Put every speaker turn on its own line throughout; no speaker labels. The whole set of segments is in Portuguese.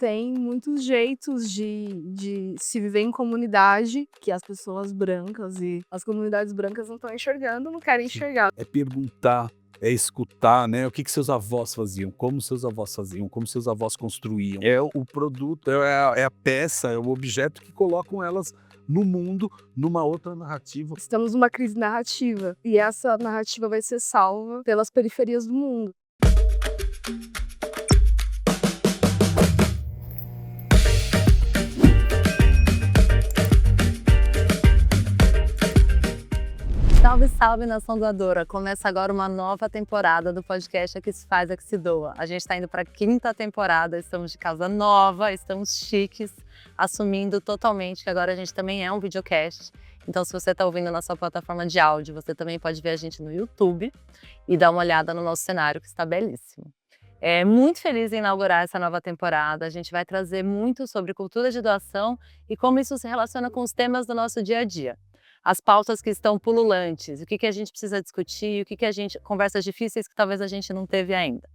tem muitos jeitos de se viver em comunidade que as pessoas brancas e as comunidades brancas não estão enxergando, não querem
Sim.
enxergar.
É perguntar, é escutar, né, o que seus avós faziam, como seus avós faziam, como seus avós construíam. É o produto, é a peça, é o objeto que colocam elas no mundo, numa outra narrativa.
Estamos numa crise narrativa e essa narrativa vai ser salva pelas periferias do mundo.
Salve, salve, nação doadora! Começa agora uma nova temporada do podcast Aqui se faz, Aqui se doa. A gente está indo para a 5ª temporada, estamos de casa nova, estamos chiques, assumindo totalmente que agora a gente também é um videocast. Então, se você está ouvindo na sua plataforma de áudio, você também pode ver a gente no YouTube e dar uma olhada no nosso cenário, que está belíssimo. É muito feliz em inaugurar essa nova temporada. A gente vai trazer muito sobre cultura de doação e como isso se relaciona com os temas do nosso dia a dia. As pautas que estão pululantes, o que a gente precisa discutir, conversas difíceis que talvez a gente não teve ainda.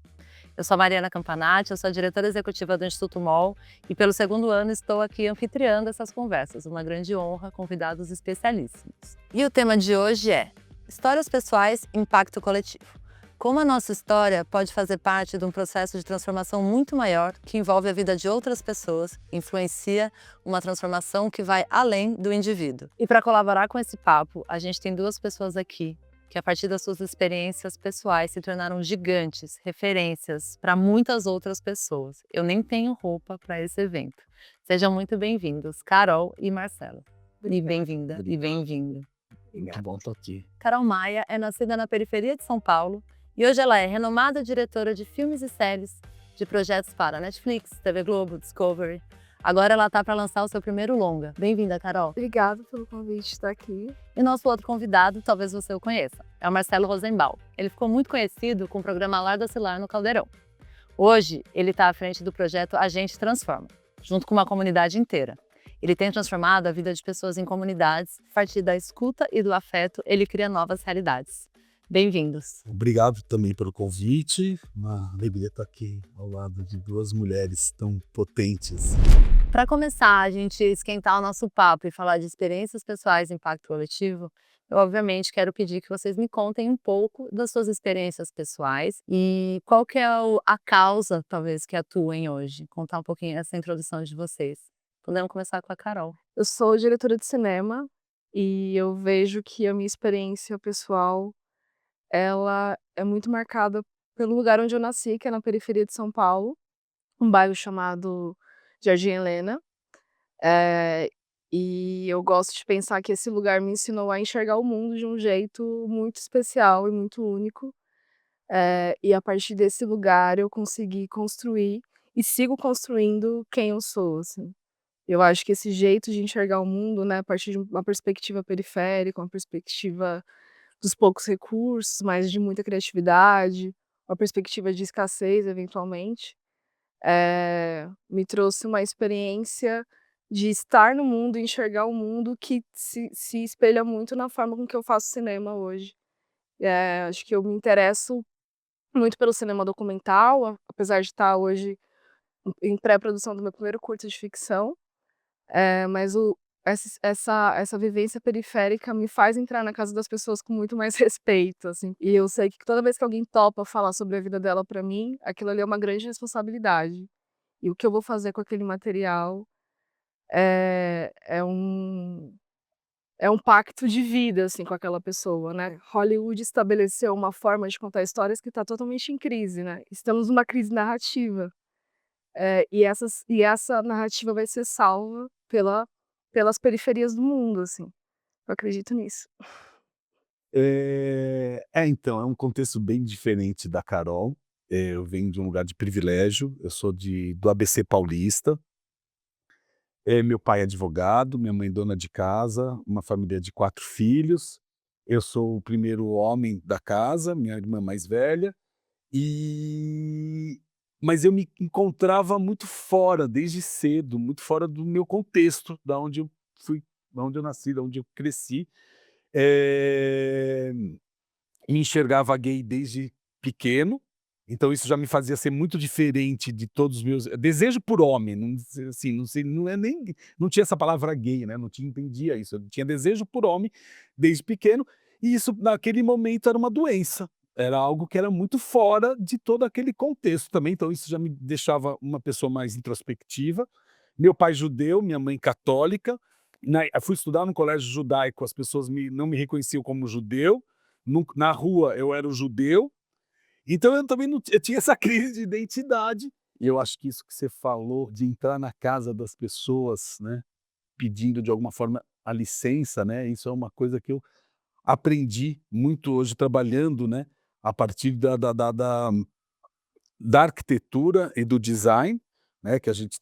Eu sou a Mariana Campanati, eu sou a diretora executiva do Instituto MOL e pelo 2º ano estou aqui anfitriando essas conversas, uma grande honra, convidados especialíssimos. E o tema de hoje é Histórias Pessoais, Impacto Coletivo. Como a nossa história pode fazer parte de um processo de transformação muito maior que envolve a vida de outras pessoas, influencia uma transformação que vai além do indivíduo. E para colaborar com esse papo, a gente tem 2 pessoas aqui que a partir das suas experiências pessoais se tornaram gigantes, referências para muitas outras pessoas. Eu nem tenho roupa para esse evento. Sejam muito bem-vindos, Carol e Marcelo. E bem-vinda, e bem-vindo.
Muito bom estar aqui.
Carol Maia é nascida na periferia de São Paulo e hoje ela é renomada diretora de filmes e séries, de projetos para Netflix, TV Globo, Discovery. Agora ela está para lançar o seu primeiro longa. Bem-vinda, Carol.
Obrigada pelo convite de estar aqui.
E nosso outro convidado, talvez você o conheça, é o Marcelo Rosenbaum. Ele ficou muito conhecido com o programa Larga-Cilar no Caldeirão. Hoje, ele está à frente do projeto A Gente Transforma, junto com uma comunidade inteira. Ele tem transformado a vida de pessoas em comunidades, a partir da escuta e do afeto, ele cria novas realidades. Bem-vindos.
Obrigado também pelo convite, uma alegria estar aqui ao lado de 2 mulheres tão potentes.
Para começar a gente esquentar o nosso papo e falar de experiências pessoais e impacto coletivo, eu obviamente quero pedir que vocês me contem um pouco das suas experiências pessoais e qual que é a causa, talvez, que atuem hoje. Contar um pouquinho essa introdução de vocês. Podemos começar com a Carol.
Eu sou diretora de cinema e eu vejo que a minha experiência pessoal ela é muito marcada pelo lugar onde eu nasci, que é na periferia de São Paulo, um bairro chamado Jardim Helena. E eu gosto de pensar que esse lugar me ensinou a enxergar o mundo de um jeito muito especial e muito único. E a partir desse lugar eu consegui construir e sigo construindo quem eu sou, assim. Eu acho que esse jeito de enxergar o mundo, né, a partir de uma perspectiva periférica, uma perspectiva dos poucos recursos, mas de muita criatividade, uma perspectiva de escassez, eventualmente, me trouxe uma experiência de estar no mundo e enxergar o mundo que se espelha muito na forma com que eu faço cinema hoje. Acho que eu me interesso muito pelo cinema documental, apesar de estar hoje em pré-produção do meu primeiro curta de ficção. Mas essa vivência periférica me faz entrar na casa das pessoas com muito mais respeito, assim. E eu sei que toda vez que alguém topa falar sobre a vida dela pra mim, aquilo ali é uma grande responsabilidade. E o que eu vou fazer com aquele material é um pacto de vida, assim, com aquela pessoa, né. Hollywood estabeleceu uma forma de contar histórias que está totalmente em crise, né. Estamos numa crise narrativa. E essa narrativa vai ser salva pelas periferias do mundo, assim. Eu acredito nisso.
Então, é um contexto bem diferente da Carol. Eu venho de um lugar de privilégio, eu sou do ABC paulista. Meu pai é advogado, minha mãe dona de casa, uma família de 4 filhos. Eu sou o primeiro homem da casa, minha irmã mais velha, e mas eu me encontrava muito fora, desde cedo, muito fora do meu contexto, da onde eu fui, da onde eu nasci, da onde eu cresci. Me enxergava gay desde pequeno, Então isso já me fazia ser muito diferente de todos os meus desejo por homem, não assim, não sei, não é nem não tinha essa palavra gay, né, não tinha entendia isso, eu tinha desejo por homem desde pequeno, e isso naquele momento era uma doença, era algo que era muito fora de todo aquele contexto também, então isso já me deixava uma pessoa mais introspectiva. Meu pai judeu, minha mãe católica, eu fui estudar num colégio judaico, as pessoas não me reconheciam como judeu, na rua eu era o judeu, então eu também não eu tinha essa crise de identidade, e eu acho que isso que você falou de entrar na casa das pessoas, né, pedindo de alguma forma a licença, né, isso é uma coisa que eu aprendi muito hoje trabalhando, né, a partir da arquitetura e do design, né, que a gente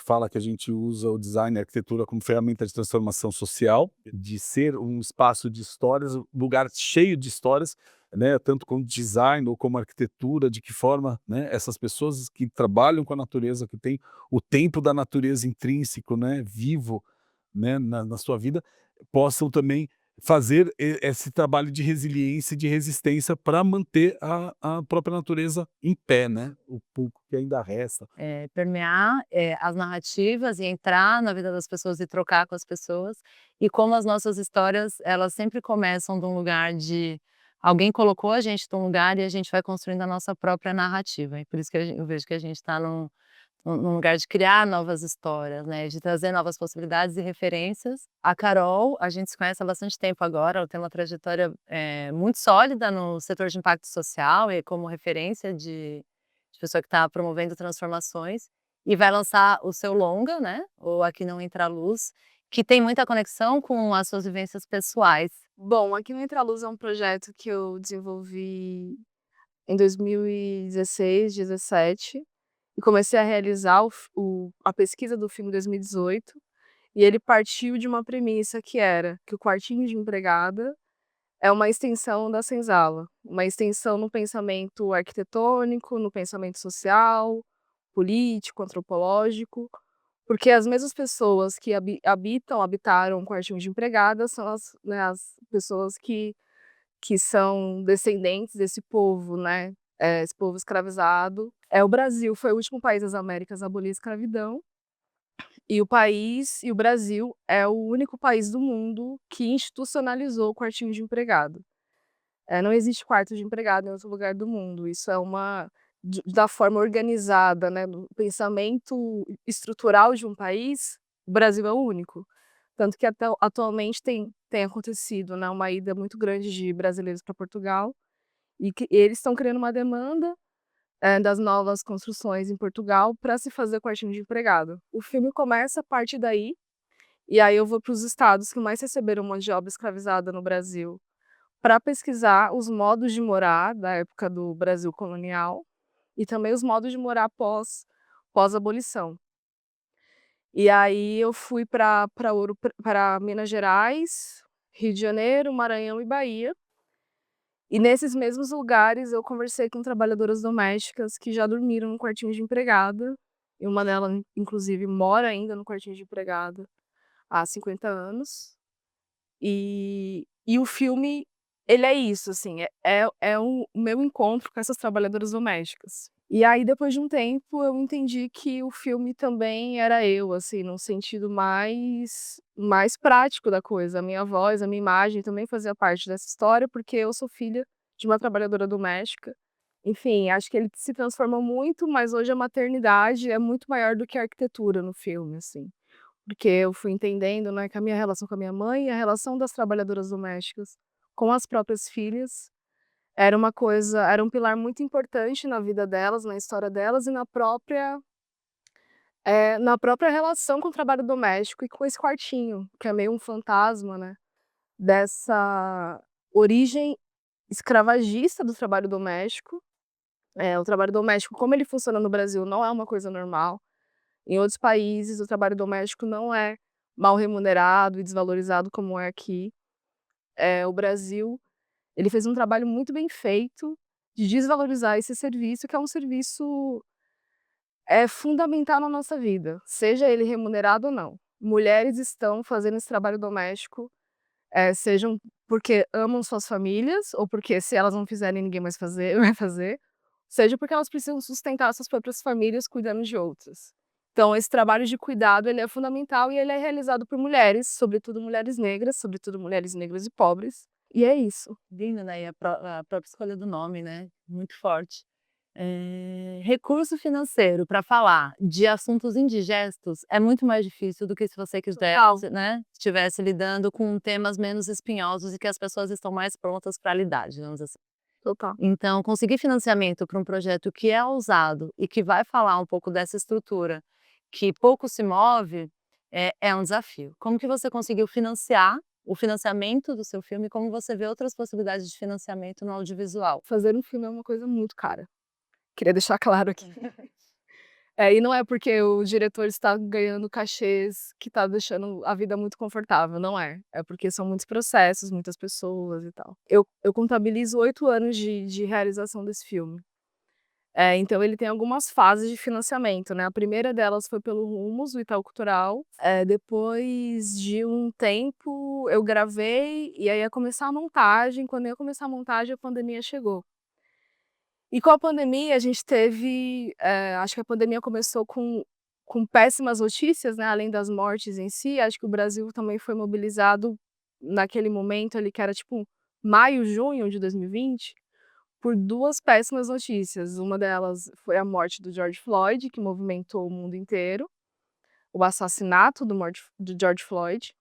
fala que a gente usa o design e a arquitetura como ferramenta de transformação social, de ser um espaço de histórias, um lugar cheio de histórias, né, tanto como design ou como arquitetura, de que forma, né, essas pessoas que trabalham com a natureza, que têm o tempo da natureza intrínseco, né, vivo, né, na sua vida, possam também fazer esse trabalho de resiliência e de resistência para manter a própria natureza em pé, né, o pouco que ainda resta.
Permear, as narrativas e entrar na vida das pessoas e trocar com as pessoas, e como as nossas histórias, elas sempre começam de um lugar de alguém colocou a gente num lugar e a gente vai construindo a nossa própria narrativa, e por isso que eu vejo que a gente está num lugar de criar novas histórias, né, de trazer novas possibilidades e referências. A Carol, a gente se conhece há bastante tempo agora, ela tem uma trajetória, muito sólida no setor de impacto social e como referência de pessoa que está promovendo transformações, e vai lançar o seu longa, né, o Aqui Não Entra Luz, que tem muita conexão com as suas vivências pessoais.
Bom, Aqui no Entra Luz é um projeto que eu desenvolvi em 2016, 17, e comecei a realizar a pesquisa do filme em 2018, e ele partiu de uma premissa que era que o quartinho de empregada é uma extensão da senzala, uma extensão no pensamento arquitetônico, no pensamento social, político, antropológico, porque as mesmas pessoas que habitaram o quartinho de empregada são as pessoas que são descendentes desse povo, né, esse povo escravizado. O Brasil foi o último país das Américas a abolir a escravidão, e o Brasil é o único país do mundo que institucionalizou o quartinho de empregado. Não existe quarto de empregado em outro lugar do mundo, isso é da forma organizada, né, do pensamento estrutural de um país, o Brasil é o único. Tanto que até atualmente tem acontecido, né, uma ida muito grande de brasileiros para Portugal, e que eles estão criando uma demanda, das novas construções em Portugal para se fazer quartinho de empregado. O filme começa a partir daí, e aí eu vou para os estados que mais receberam mão de obra escravizada no Brasil, para pesquisar os modos de morar da época do Brasil colonial e também os modos de morar pós-abolição. E aí eu fui para Minas Gerais, Rio de Janeiro, Maranhão e Bahia. E nesses mesmos lugares eu conversei com trabalhadoras domésticas que já dormiram no quartinho de empregada, e uma delas inclusive mora ainda no quartinho de empregada há 50 anos. E o filme, ele é isso, assim, é o meu encontro com essas trabalhadoras domésticas. E aí depois de um tempo eu entendi que o filme também era eu, assim, num sentido mais prático da coisa. A minha voz, a minha imagem também fazia parte dessa história, porque eu sou filha de uma trabalhadora doméstica. Enfim, acho que ele se transforma muito, mas hoje a maternidade é muito maior do que a arquitetura no filme, assim. Porque eu fui entendendo, né, que a minha relação com a minha mãe e a relação das trabalhadoras domésticas com as próprias filhas era um pilar muito importante na vida delas, na história delas e na própria relação com o trabalho doméstico e com esse quartinho, que é meio um fantasma, né, dessa origem escravagista do trabalho doméstico. O trabalho doméstico, como ele funciona no Brasil, não é uma coisa normal. Em outros países, o trabalho doméstico não é mal remunerado e desvalorizado como é aqui. O Brasil, ele fez um trabalho muito bem feito de desvalorizar esse serviço, que é um serviço fundamental na nossa vida, seja ele remunerado ou não. Mulheres estão fazendo esse trabalho doméstico, sejam porque amam suas famílias ou porque se elas não fizerem ninguém mais vai fazer, seja porque elas precisam sustentar suas próprias famílias cuidando de outras. Então esse trabalho de cuidado, ele é fundamental e ele é realizado por mulheres, sobretudo mulheres negras e pobres, e é isso.
Lindo, né, e a própria escolha do nome, né, muito forte. Recurso financeiro para falar de assuntos indigestos é muito mais difícil do que se você
Total.
quisesse, né, estivesse lidando com temas menos espinhosos e que as pessoas estão mais prontas para lidar, digamos assim.
Total.
Então, conseguir financiamento para um projeto que é ousado e que vai falar um pouco dessa estrutura que pouco se move, é um desafio. Como que você conseguiu financiar o financiamento do seu filme? Como você vê outras possibilidades de financiamento no audiovisual?
Fazer um filme é uma coisa muito cara. Queria deixar claro aqui. E não é porque o diretor está ganhando cachês que está deixando a vida muito confortável, não é. É porque são muitos processos, muitas pessoas e tal. Eu contabilizo 8 anos de realização desse filme. Então ele tem algumas fases de financiamento, né. A primeira delas foi pelo Rumos, o Itaú Cultural. Depois de um tempo eu gravei, e aí ia começar a montagem. Quando ia começar a montagem, a pandemia chegou. E com a pandemia a gente teve, acho que a pandemia começou com péssimas notícias, né, além das mortes em si. Acho que o Brasil também foi mobilizado naquele momento ali, que era tipo maio, junho de 2020, por 2 péssimas notícias. Uma delas foi a morte do George Floyd, que movimentou o mundo inteiro, o assassinato do George Floyd,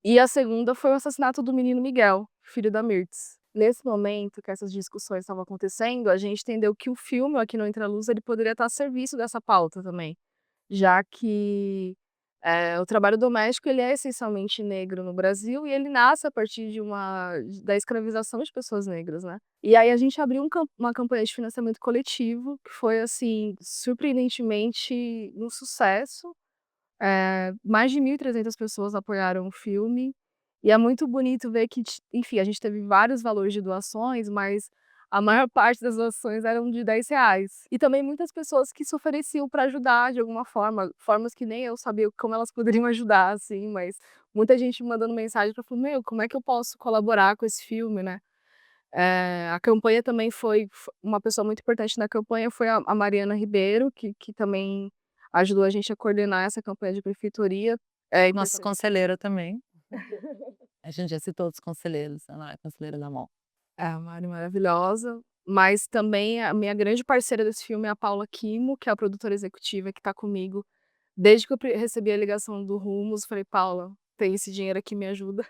e a segunda foi o assassinato do menino Miguel, filho da Mirtz. Nesse momento que essas discussões estavam acontecendo, a gente entendeu que o filme, o Aqui Não Entra Luz, ele poderia estar a serviço dessa pauta também, já que, o trabalho doméstico, ele é essencialmente negro no Brasil e ele nasce a partir da escravização de pessoas negras, né. E aí a gente abriu uma campanha de financiamento coletivo, que foi, assim, surpreendentemente um sucesso. Mais de 1.300 pessoas apoiaram o filme, e é muito bonito ver que enfim, a gente teve vários valores de doações, mas a maior parte das doações eram de R$ 10. E também muitas pessoas que se ofereciam para ajudar de alguma forma, formas que nem eu sabia como elas poderiam ajudar, assim, mas muita gente mandando mensagem para falar: "Meu, como é que eu posso colaborar com esse filme, né?". A campanha também uma pessoa muito importante na campanha foi a Mariana Ribeiro, que também ajudou a gente a coordenar essa campanha de prefeitoria. É
Nossa
importante.
conselheira também. A gente já citou outros conselheiros, ela é conselheira da mão.
É, a Mari maravilhosa, mas também a minha grande parceira desse filme é a Paula Kimo, que é a produtora executiva que está comigo desde que eu recebi a ligação do Rumos. Falei: "Paula, tem esse dinheiro aqui, me ajuda".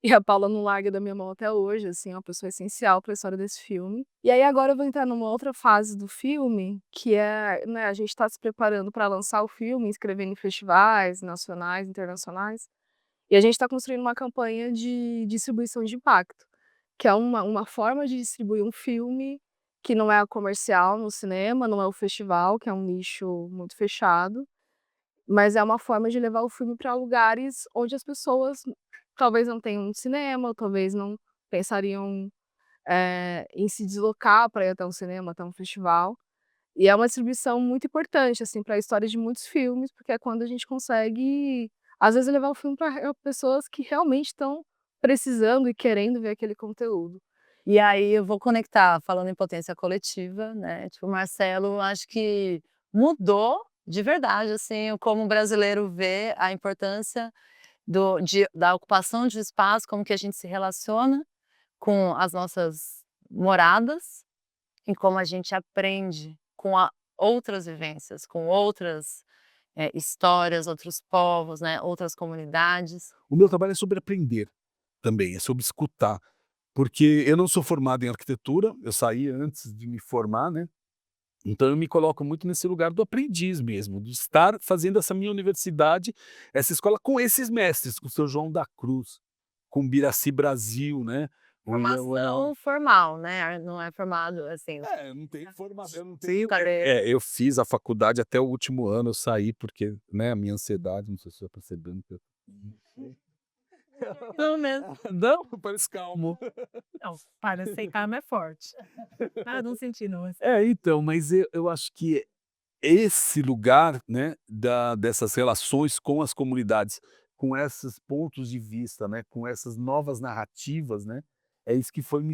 E a Paula não larga da minha mão até hoje, assim, é uma pessoa essencial para a história desse filme. E aí agora eu vou entrar numa outra fase do filme, que é, né, a gente está se preparando para lançar o filme, inscrevendo em festivais nacionais, internacionais, e a gente está construindo uma campanha de distribuição de impacto, que é uma forma de distribuir um filme que não é a comercial no cinema, não é o festival, que é um nicho muito fechado, mas é uma forma de levar o filme para lugares onde as pessoas talvez não tenham um cinema, ou talvez não pensariam, em se deslocar para ir até um cinema, até um festival. E é uma distribuição muito importante, assim, para a história de muitos filmes, porque é quando a gente consegue, às vezes, levar o filme para pessoas que realmente estão precisando e querendo ver aquele conteúdo.
E aí eu vou conectar, falando em potência coletiva, né, tipo, o Marcelo acho que mudou de verdade, assim, o como o brasileiro vê a importância da ocupação de espaço, como que a gente se relaciona com as nossas moradas e como a gente aprende com outras vivências, com outras, histórias, outros povos, né, outras comunidades.
O meu trabalho é sobre aprender também, é sobre escutar, porque eu não sou formado em arquitetura, eu saí antes de me formar, né, então eu me coloco muito nesse lugar do aprendiz mesmo, de estar fazendo essa minha universidade, essa escola com esses mestres, com o seu João da Cruz, com o Biraci Brasil, né.
Formação formal, né, não é formado, assim,
Eu não tenho formação, eu não tenho.
cadê
Eu fiz a faculdade até o último ano, eu saí porque, né, a minha ansiedade, não sei se você tá percebendo que eu.
não mesmo.
Não, parece calmo.
Não, para sem calma é forte. Ah, não senti não.
Então, mas eu acho que esse lugar, né, dessas relações com as comunidades, com esses pontos de vista, né, com essas novas narrativas, né, É isso que foi me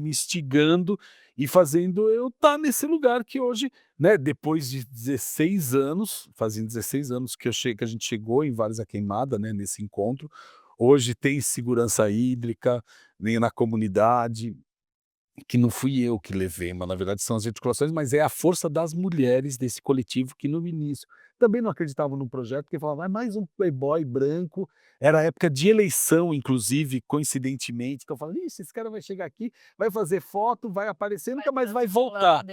instigando e fazendo eu estar nesse lugar que hoje, né, depois de 16 anos, fazem 16 anos que a gente chegou em Várzea Queimada, né, nesse encontro, hoje tem segurança hídrica, na comunidade, que não fui eu que levei, mas na verdade são as articulações, mas é a força das mulheres desse coletivo que no início também não acreditavam no projeto, porque falavam: "Ah, mais um playboy branco", era época de eleição inclusive, coincidentemente, que eu falava: "Ixi, esse cara vai chegar aqui, vai fazer foto, vai aparecer, nunca mais vai voltar".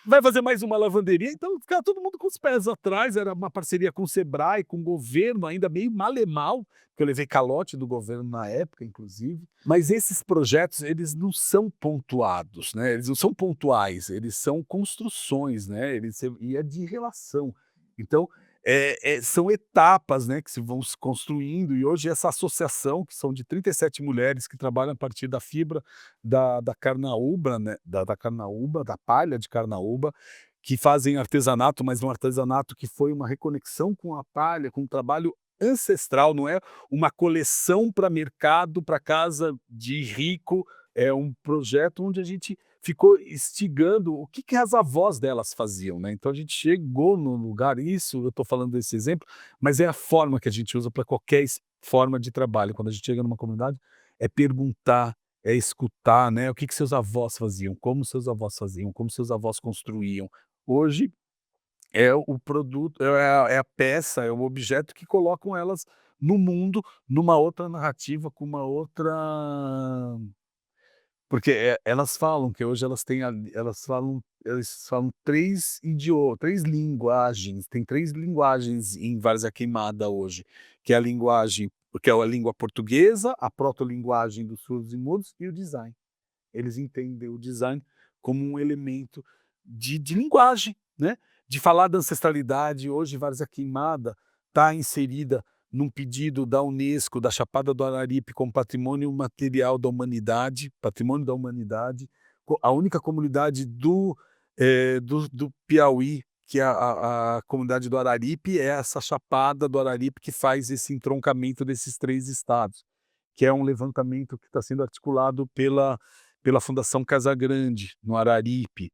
Vai fazer mais uma lavanderia, então ficava todo mundo com os pés atrás, era uma parceria com o Sebrae, com o governo, ainda meio mal, que eu levei calote do governo na época, inclusive. Mas esses projetos, eles não são pontuados, né, eles não são pontuais, eles são construções, né, e é de relação. Então, são etapas, né, que se vão se construindo e hoje essa associação, que são de 37 mulheres que trabalham a partir da fibra da carnaúba, né, da carnaúba, da palha de carnaúba, que fazem artesanato, mas um artesanato que foi uma reconexão com a palha, com um trabalho ancestral, não é uma coleção para mercado, para casa de rico, é um projeto onde a gente ficou instigando o que as avós delas faziam, né, então a gente chegou no lugar, isso eu estou falando desse exemplo, mas é a forma que a gente usa para qualquer forma de trabalho, quando a gente chega numa comunidade, é perguntar, é escutar, né, o que seus avós faziam, como seus avós faziam, como seus avós construíam. Hoje é o produto, é a peça, é o objeto que colocam elas no mundo, numa outra narrativa, com uma outra porque, elas falam que hoje elas têm eles falam 3 linguagens, tem 3 linguagens em Várzea Queimada hoje, que é a linguagem que é a língua portuguesa, a proto-linguagem dos surdos e mudos e o design. Eles entendem o design como um elemento de linguagem, né, de falar da ancestralidade. Hoje Várzea Queimada está inserida num pedido da Unesco, da Chapada do Araripe, como patrimônio material da humanidade, patrimônio da humanidade, a única comunidade do Piauí, que é a comunidade do Araripe, é essa Chapada do Araripe que faz esse entroncamento desses 3 estados, que é um levantamento que está sendo articulado pela Fundação Casagrande, no Araripe.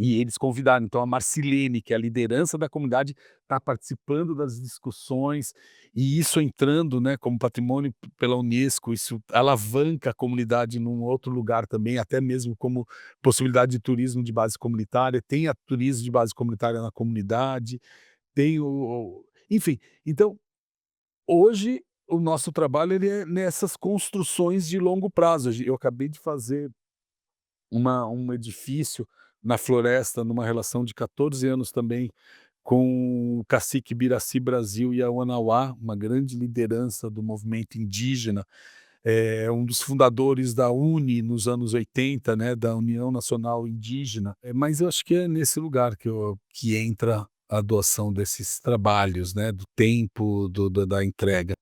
E eles convidaram, então a Marcilene, que é a liderança da comunidade, está participando das discussões, e isso entrando, né, como patrimônio pela Unesco, isso alavanca a comunidade num outro lugar também, até mesmo como possibilidade de turismo de base comunitária, tem a turismo de base comunitária na comunidade, tem enfim, então, hoje o nosso trabalho ele é nessas construções de longo prazo. Eu acabei de fazer um edifício na floresta, numa relação de 14 anos também, com o cacique Biraci Brasil e a Wanawá, uma grande liderança do movimento indígena, um dos fundadores da UNE nos anos 80, né, da União Nacional Indígena. Mas eu acho que é nesse lugar que entra a doação desses trabalhos, né, do tempo, da entrega.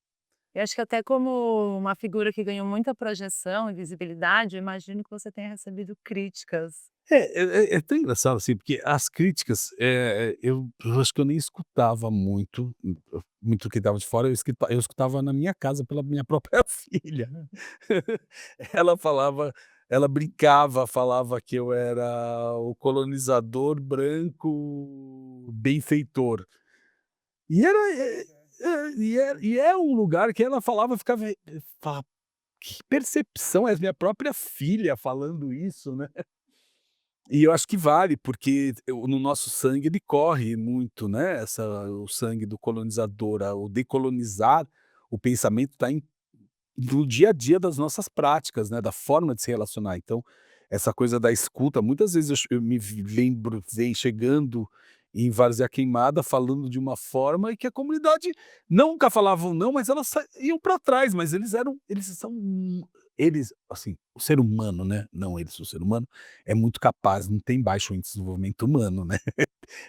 Eu acho que até como uma figura que ganhou muita projeção e visibilidade, eu imagino que você tenha recebido críticas.
É tão engraçado, assim, porque as críticas, eu acho que eu nem escutava muito o que estava de fora, eu escutava na minha casa pela minha própria filha. Ela falava ela brincava, falava que eu era o colonizador branco benfeitor. E é um lugar que ela falava, ficava falava: "Que percepção, é a minha própria filha falando isso, né". E eu acho que vale, porque no nosso sangue ele corre muito, né, o sangue do colonizador, o decolonizar o pensamento está no dia a dia das nossas práticas, né, da forma de se relacionar. Então, essa coisa da escuta, muitas vezes eu me lembro, vem chegando em Várzea Queimada falando de uma forma e que a comunidade nunca falavam não, mas elas iam para trás, mas eles, assim, o ser humano, né, não eles, o ser humano é muito capaz, não tem baixo índice de desenvolvimento humano, né,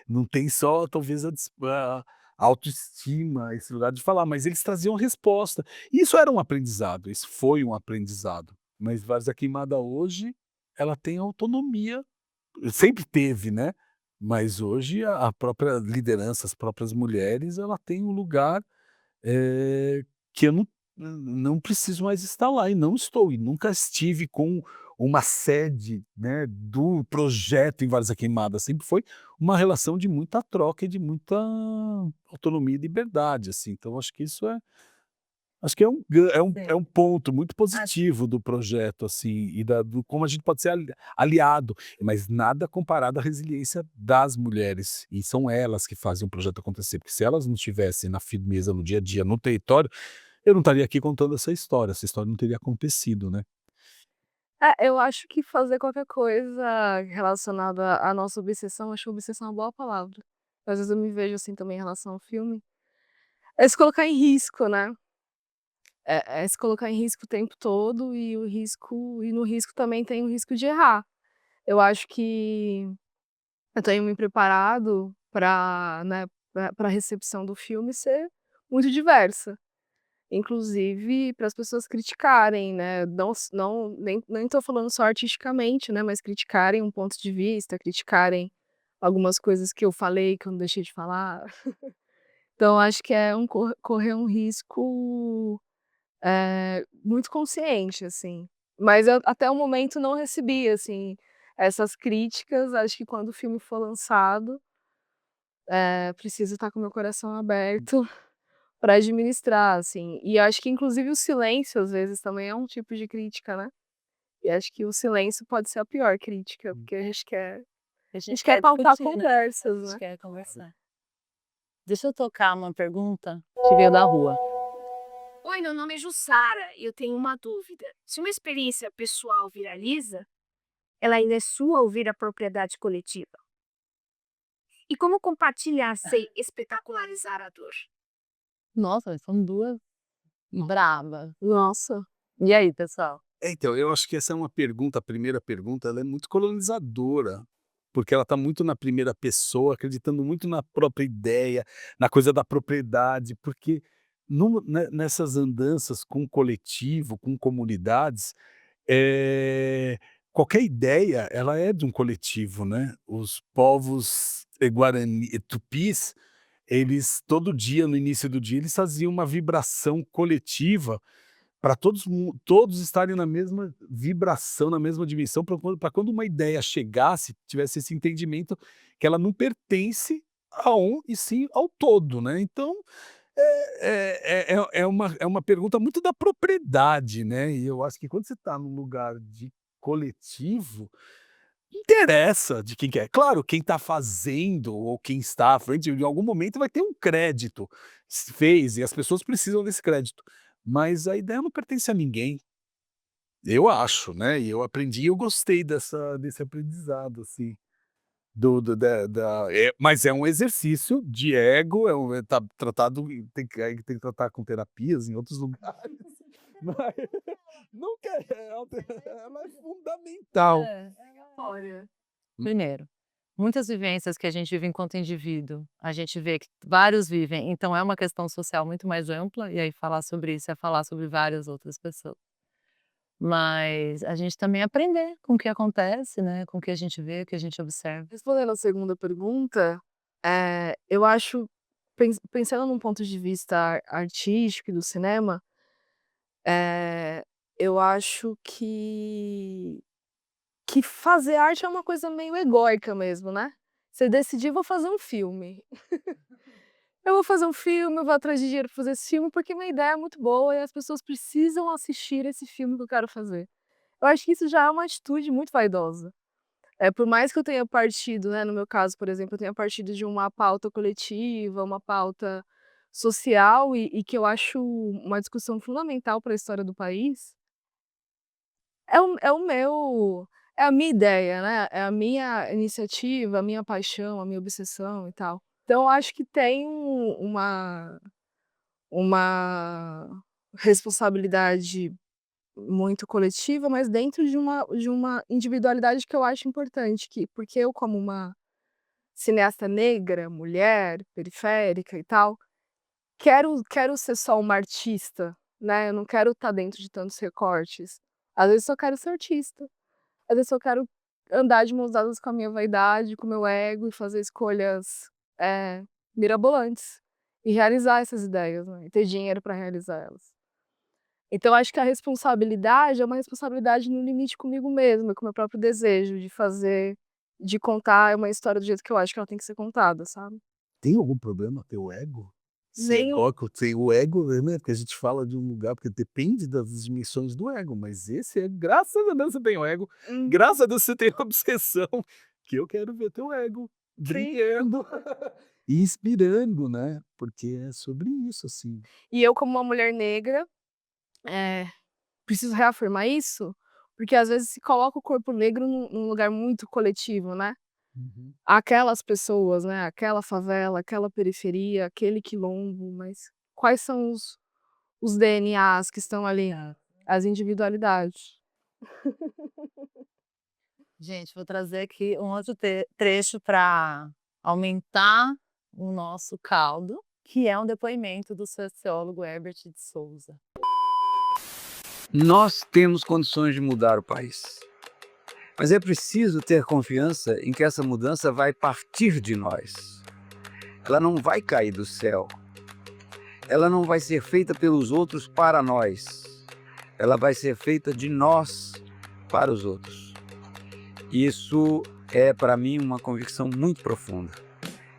não tem só talvez a autoestima, esse lugar de falar, mas eles traziam resposta. Isso era um aprendizado, isso foi um aprendizado, mas Várzea Queimada hoje, ela tem autonomia, sempre teve, né, mas hoje a própria liderança, as próprias mulheres, ela tem um lugar, que eu não preciso mais estar lá, e não estou, e nunca estive com uma sede, né, do projeto Inválida Queimada, sempre foi uma relação de muita troca e de muita autonomia e liberdade, assim, então acho que é um ponto muito positivo do projeto, assim, e do como a gente pode ser aliado, mas nada comparado à resiliência das mulheres, e são elas que fazem o projeto acontecer, porque se elas não estivessem na firmeza, no dia a dia, no território, eu não estaria aqui contando essa história não teria acontecido, né.
Eu acho que fazer qualquer coisa relacionada à nossa obsessão, acho que obsessão é uma boa palavra. Às vezes eu me vejo assim também em relação ao filme, é se colocar em risco, né. É se colocar em risco o tempo todo e no risco também tem o risco de errar. Eu acho que eu tenho me preparado para, né, pra recepção do filme ser muito diversa. Inclusive para as pessoas criticarem, né, não nem tô falando só artisticamente, né, mas criticarem um ponto de vista, criticarem algumas coisas que eu falei, que eu não deixei de falar. Então acho que é correr um risco, muito consciente, assim. Mas eu até o momento não recebi, assim, essas críticas, acho que quando o filme for lançado, preciso estar com o meu coração aberto para administrar, assim. E acho que inclusive o silêncio, às vezes, também é um tipo de crítica, né. E acho que o silêncio pode ser a pior crítica, porque
A
a gente
gente
quer
quer
pautar
discutir, né? A
conversas,
gente
né.
quer conversar. Deixa eu tocar uma pergunta que veio da rua.
Oi, meu nome é Jussara e eu tenho uma dúvida. Se uma experiência pessoal viraliza, ela ainda é sua ou vira propriedade coletiva? E como compartilhar sem espetacularizar a dor?
Nossa, são duas bravas.
Nossa.
E aí, pessoal?
Então, eu acho que essa é uma pergunta, a primeira pergunta, ela é muito colonizadora, porque ela está muito na primeira pessoa, acreditando muito na própria ideia, na coisa da propriedade, porque nessas andanças com coletivo, com comunidades, qualquer ideia, ela é de um coletivo, né? Os povos Guarani, Tupis, eles todo dia, no início do dia, eles faziam uma vibração coletiva para todos estarem na mesma vibração, na mesma dimensão, para quando uma ideia chegasse, tivesse esse entendimento que ela não pertence a um, e sim ao todo, né. Então, é uma pergunta muito da propriedade, né, e eu acho que quando você está num lugar de coletivo, não interessa de quem que é. Claro, quem está fazendo ou quem está à frente, em algum momento vai ter um crédito, fez, e as pessoas precisam desse crédito, mas a ideia não pertence a ninguém, eu acho, né, e eu aprendi e eu gostei desse aprendizado, assim, mas é um exercício de ego, tá tratado, tem que tratar com terapias em outros lugares, mas nunca ela é fundamental.
Olha.
Primeiro, muitas vivências que a gente vive enquanto indivíduo, a gente vê que vários vivem, então é uma questão social muito mais ampla, e aí falar sobre isso é falar sobre várias outras pessoas. Mas a gente também aprender com o que acontece, né, com o que a gente vê, o que a gente observa.
Respondendo a segunda pergunta, eu acho, pensando num ponto de vista artístico e do cinema, eh, eu acho que fazer arte é uma coisa meio egóica mesmo, né. Você decidir: "Vou fazer um filme". Eu vou fazer um filme, eu vou atrás de dinheiro pra fazer esse filme, porque minha ideia é muito boa e as pessoas precisam assistir esse filme que eu quero fazer. Eu acho que isso já é uma atitude muito vaidosa. Por mais que eu tenha partido, né, no meu caso, por exemplo, eu tenha partido de uma pauta coletiva, uma pauta social e que eu acho uma discussão fundamental para a história do país, é a minha ideia, né, é a minha iniciativa, a minha paixão, a minha obsessão e tal. Então eu acho que tem uma responsabilidade muito coletiva, mas dentro de uma individualidade que eu acho importante, porque eu como uma cineasta negra, mulher, periférica e tal, quero ser só uma artista, né, eu não quero estar dentro de tantos recortes. Às vezes só quero ser artista, às vezes só quero andar de mãos dadas com a minha vaidade, com o meu ego e fazer escolhas, mirabolantes, e realizar essas ideias, né, e ter dinheiro para realizar elas. Então acho que a responsabilidade é uma responsabilidade no limite comigo mesma, com o meu próprio desejo de contar uma história do jeito que eu acho que ela tem que ser contada, sabe.
Tem algum problema ter o ego? Ser
Nenhum.
egóico, tem o ego, né, porque a gente fala de um lugar porque depende das dimensões do ego, mas esse é graças a Deus você tem o ego,
Hum,
graças a Deus você tem a obsessão, que eu quero ver teu ego
sim.
brilhando e inspirando, né, porque é sobre isso, assim.
E eu como uma mulher negra, preciso reafirmar isso, porque às vezes se coloca o corpo negro num lugar muito coletivo, né.
Uhum.
Aquelas pessoas, né, aquela favela, aquela periferia, aquele quilombo, mas quais são os DNAs que estão ali? As individualidades.
Gente, vou trazer aqui um outro trecho para aumentar o nosso caldo, que é um depoimento do sociólogo Herbert de Souza.
Nós temos condições de mudar o país, mas é preciso ter confiança em que essa mudança vai partir de nós. Ela não vai cair do céu. Ela não vai ser feita pelos outros para nós. Ela vai ser feita de nós para os outros. Isso é, para mim, uma convicção muito profunda.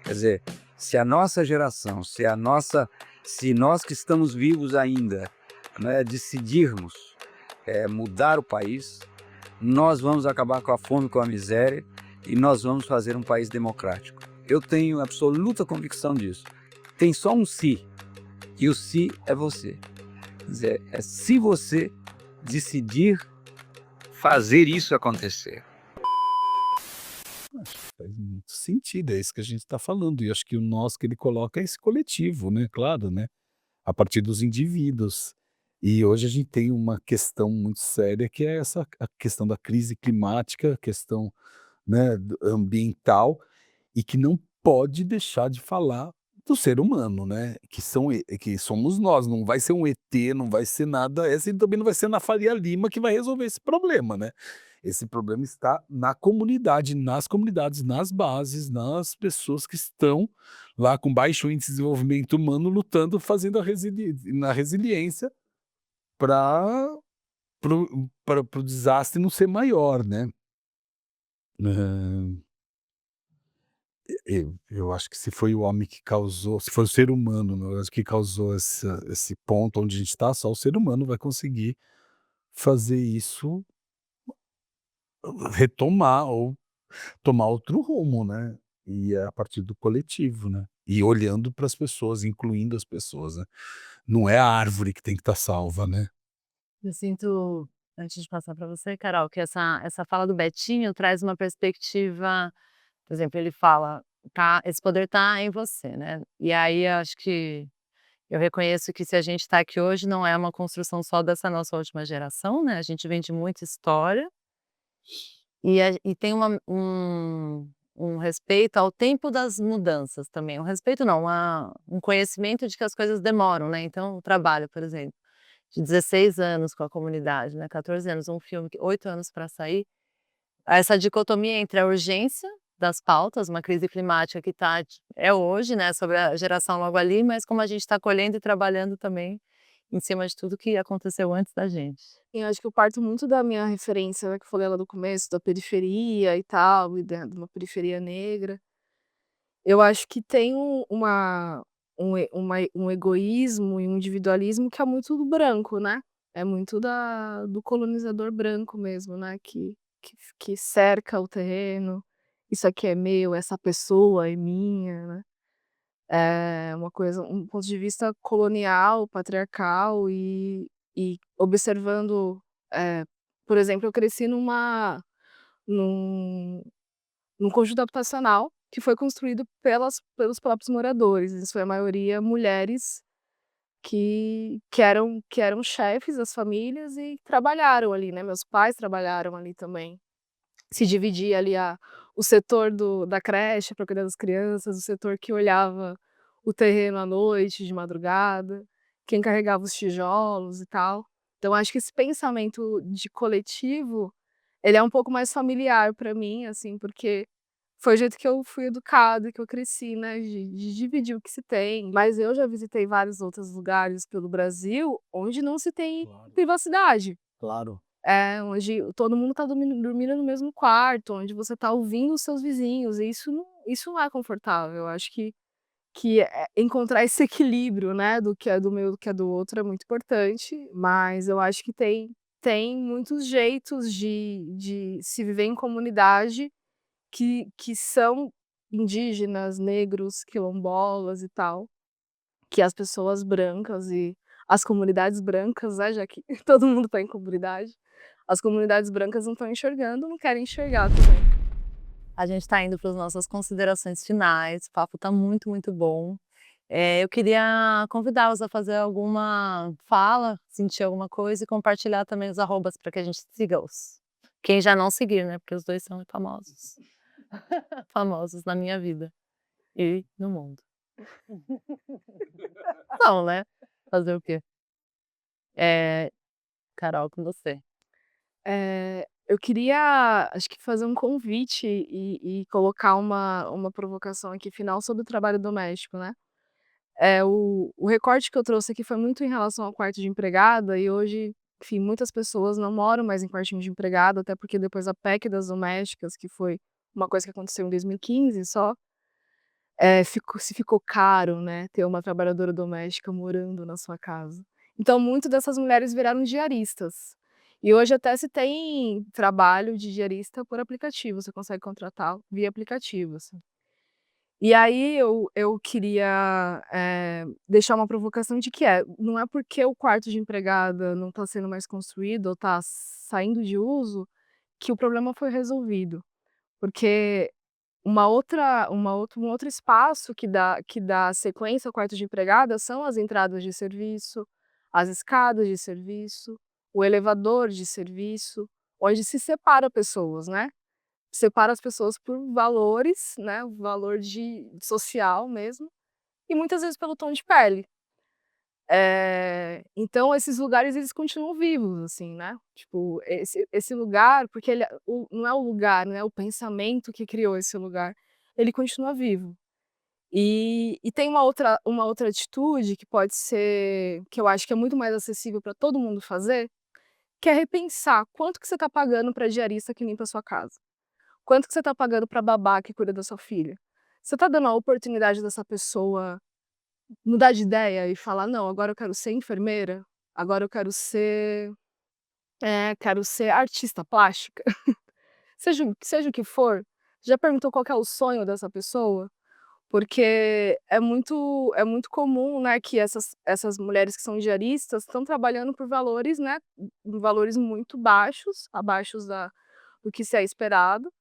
Quer dizer, se a nossa geração, se nós que estamos vivos ainda, né, decidirmos mudar o país, nós vamos acabar com a fome, com a miséria e nós vamos fazer um país democrático. Eu tenho absoluta convicção disso. Tem só um se, e o se é você. Quer dizer, é se você decidir fazer isso acontecer.
Faz muito sentido, é isso que a gente está falando, e acho que o nós que ele coloca é esse coletivo, né, claro, né, a partir dos indivíduos. E hoje a gente tem uma questão muito séria que é essa a questão da crise climática, a questão, né, ambiental, e que não pode deixar de falar do ser humano, né, que somos nós, não vai ser um ET, não vai ser nada, essa e também não vai ser na Faria Lima que vai resolver esse problema, né. Esse problema está na comunidade, nas comunidades, nas bases, nas pessoas que estão lá com baixo índice de desenvolvimento humano lutando, fazendo na resiliência para o desastre não ser maior, né. Hã, eu acho que se foi o homem que causou, se foi o ser humano, né, eu acho que causou esse ponto onde a gente está, só o ser humano vai conseguir fazer isso retomar ou tomar outro rumo, né. E é a partir do coletivo, né. E olhando para as pessoas, incluindo as pessoas, né. Não é a árvore que tem que estar salva, né.
Eu sinto, antes de passar para você, Carol, que essa fala do Betinho traz uma perspectiva, por exemplo, ele fala, tá, esse poder tá em você, né. E aí acho que eu reconheço que se a gente está aqui hoje não é uma construção só dessa nossa última geração, né, a gente vem de muita história, e tem um respeito ao tempo das mudanças também, um respeito não, um conhecimento de que as coisas demoram, né, então o trabalho, por exemplo, de 16 anos com a comunidade, né, 14 anos, um filme que 8 anos para sair, essa dicotomia entre a urgência das pautas, uma crise climática que é hoje, né, sobre a geração logo ali, mas como a gente está colhendo e trabalhando também em cima de tudo que aconteceu antes da gente.
Eu acho que eu parto muito da minha referência, né, que eu falei lá no começo, da periferia e tal, e de uma periferia negra. Eu acho que tem um egoísmo e um individualismo que é muito do branco, né, é muito do colonizador branco mesmo, né, que cerca o terreno, "isso aqui é meu, essa pessoa é minha", né. É uma coisa, um ponto de vista colonial, patriarcal e observando, por exemplo, eu cresci num num conjunto habitacional que foi construído pelos próprios moradores, isso foi a maioria mulheres que eram chefes das famílias e trabalharam ali, né, meus pais trabalharam ali também. Se dividia ali o setor da creche para cuidar das crianças, o setor que olhava o terreno à noite, de madrugada, quem carregava os tijolos e tal. Então acho que esse pensamento de coletivo, ele é um pouco mais familiar para mim, assim, porque foi o jeito que eu fui educada, que eu cresci, né, de dividir o que se tem. Mas eu já visitei vários outros lugares pelo Brasil onde não se tem
Claro.
privacidade.
Claro.
Onde todo mundo tá dormindo no mesmo quarto, onde você tá ouvindo os seus vizinhos, e isso não é confortável. Eu acho que encontrar esse equilíbrio, né, do que é do meu, do que é do outro é muito importante, mas eu acho que tem muitos jeitos de se viver em comunidade que são indígenas, negros, quilombolas e tal, que as pessoas brancas e as comunidades brancas, né, já que todo mundo está em comunidade, as comunidades brancas não estão enxergando, não querem enxergar também.
A gente está indo para as nossas considerações finais, o papo está muito, muito bom. Eu queria convidá-los a fazer alguma fala, sentir alguma coisa e compartilhar também os arrobas para que a gente siga-os. Quem já não seguir, né? Porque os dois são famosos. Famosos na minha vida e no mundo. Não, né? Fazer o quê? Carol, com você.
Eu queria, acho que fazer um convite e colocar uma provocação aqui final sobre o trabalho doméstico, né. O recorte que eu trouxe aqui foi muito em relação ao quarto de empregada e hoje, enfim, muitas pessoas não moram mais em quartinho de empregada, até porque depois a PEC das domésticas, que foi uma coisa que aconteceu em 2015 só, ficou caro, né, ter uma trabalhadora doméstica morando na sua casa. Então muito dessas mulheres viraram diaristas. E hoje até se tem trabalho de diarista por aplicativo, você consegue contratar via aplicativo, assim. E aí eu queria, deixar uma provocação de que não é porque o quarto de empregada não está sendo mais construído ou está saindo de uso, que o problema foi resolvido. Porque um outro espaço que dá sequência ao quarto de empregada são as entradas de serviço, as escadas de serviço, o elevador de serviço, onde se separa pessoas, né. Separa as pessoas por valores, né, o valor de social mesmo, e muitas vezes pelo tom de pele. Então esses lugares eles continuam vivos, assim, né, tipo, esse lugar, porque ele não é o lugar, não é o pensamento que criou esse lugar, ele continua vivo. E tem uma outra atitude que pode ser que eu acho que é muito mais acessível para todo mundo fazer, que é repensar quanto que você está pagando pra diarista que limpa a sua casa. Quanto que você está pagando pra babá que cuida da sua filha? Você está dando a oportunidade dessa pessoa mudar de ideia e falar: "Não, agora eu quero ser enfermeira, agora eu quero ser artista plástica", seja o que for. Já perguntou qual que é o sonho dessa pessoa? Porque é muito comum, né, que essas mulheres que são diaristas estão trabalhando por valores, né, valores muito baixos, abaixo do que se é esperado.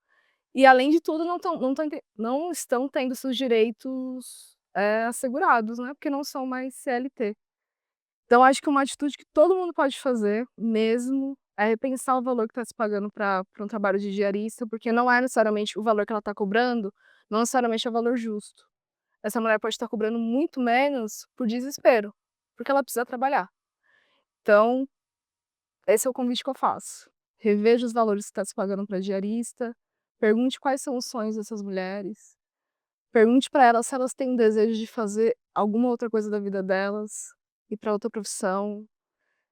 E além de tudo não estão tendo seus direitos, assegurados, né, porque não são mais CLT. Então acho que uma atitude que todo mundo pode fazer mesmo, é repensar o valor que está se pagando pra um trabalho de diarista, porque não é necessariamente o valor que ela está cobrando, não necessariamente é o valor justo. Essa mulher pode estar cobrando muito menos por desespero, porque ela precisa trabalhar. Então, esse é o convite que eu faço. Reveja os valores que está se pagando para diarista, pergunte quais são os sonhos dessas mulheres, pergunte para elas se elas têm desejo de fazer alguma outra coisa da vida delas, ir para outra profissão,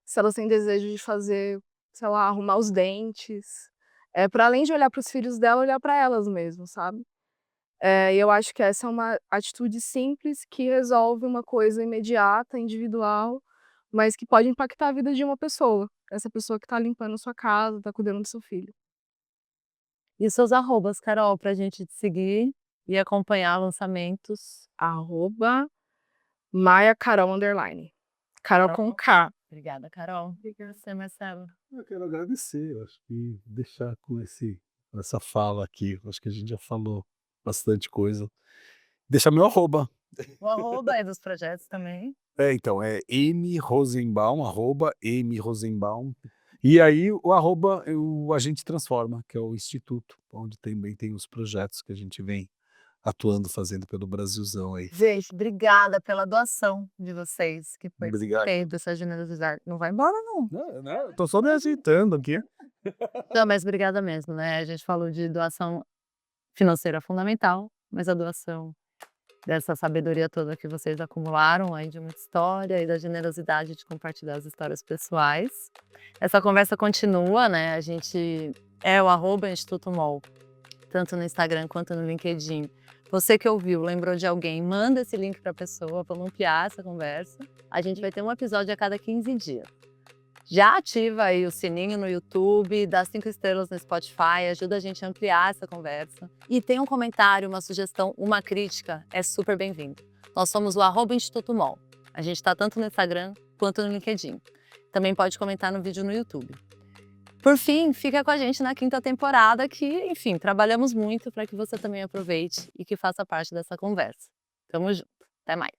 se elas têm desejo de fazer, sei lá, arrumar os dentes, para além de olhar para os filhos dela, olhar para elas mesmo, sabe. E eu acho que essa é uma atitude simples que resolve uma coisa imediata, individual, mas que pode impactar a vida de uma pessoa. Essa pessoa que está limpando a sua casa, está cuidando do seu filho.
E os seus arrobas, Carol, para a gente te seguir e acompanhar lançamentos.
@MaiaCarol_. Carol com K.
Obrigada, Carol. Obrigada. Você, Marcelo.
Eu quero agradecer, eu acho que deixar com essa fala aqui, eu acho que a gente já falou bastante coisa. Deixar meu arroba.
O arroba aí dos projetos também.
Então, é @mrosenbaum. E aí o arroba a gente transforma, que é o instituto, onde também tem os projetos que a gente vem atuando, fazendo pelo Brasilzão aí.
Gente, obrigada pela doação de vocês, que foi
Obrigado.
feito essa generosidade. Não vai embora, não.
Não, eu tô só me ajeitando aqui.
Não, mas obrigada mesmo, né? A gente falou de doação financeiro é fundamental, mas a doação dessa sabedoria toda que vocês acumularam aí de muita história e da generosidade de compartilhar as histórias pessoais. Essa conversa continua, né? A gente é o @Instituto MOL, tanto no Instagram quanto no LinkedIn. Você que ouviu, lembrou de alguém, manda esse link para a pessoa, vamos ampliar essa conversa. A gente vai ter um episódio a cada 15 dias. Já ativa aí o sininho no YouTube, dá 5 estrelas no Spotify, ajuda a gente a ampliar essa conversa. E tem um comentário, uma sugestão, uma crítica, é super bem-vindo. Nós somos o @Instituto MOL. A gente está tanto no Instagram quanto no LinkedIn. Também pode comentar no vídeo no YouTube. Por fim, fica com a gente na 5ª temporada que, enfim, trabalhamos muito para que você também aproveite e que faça parte dessa conversa. Tamo junto. Até mais.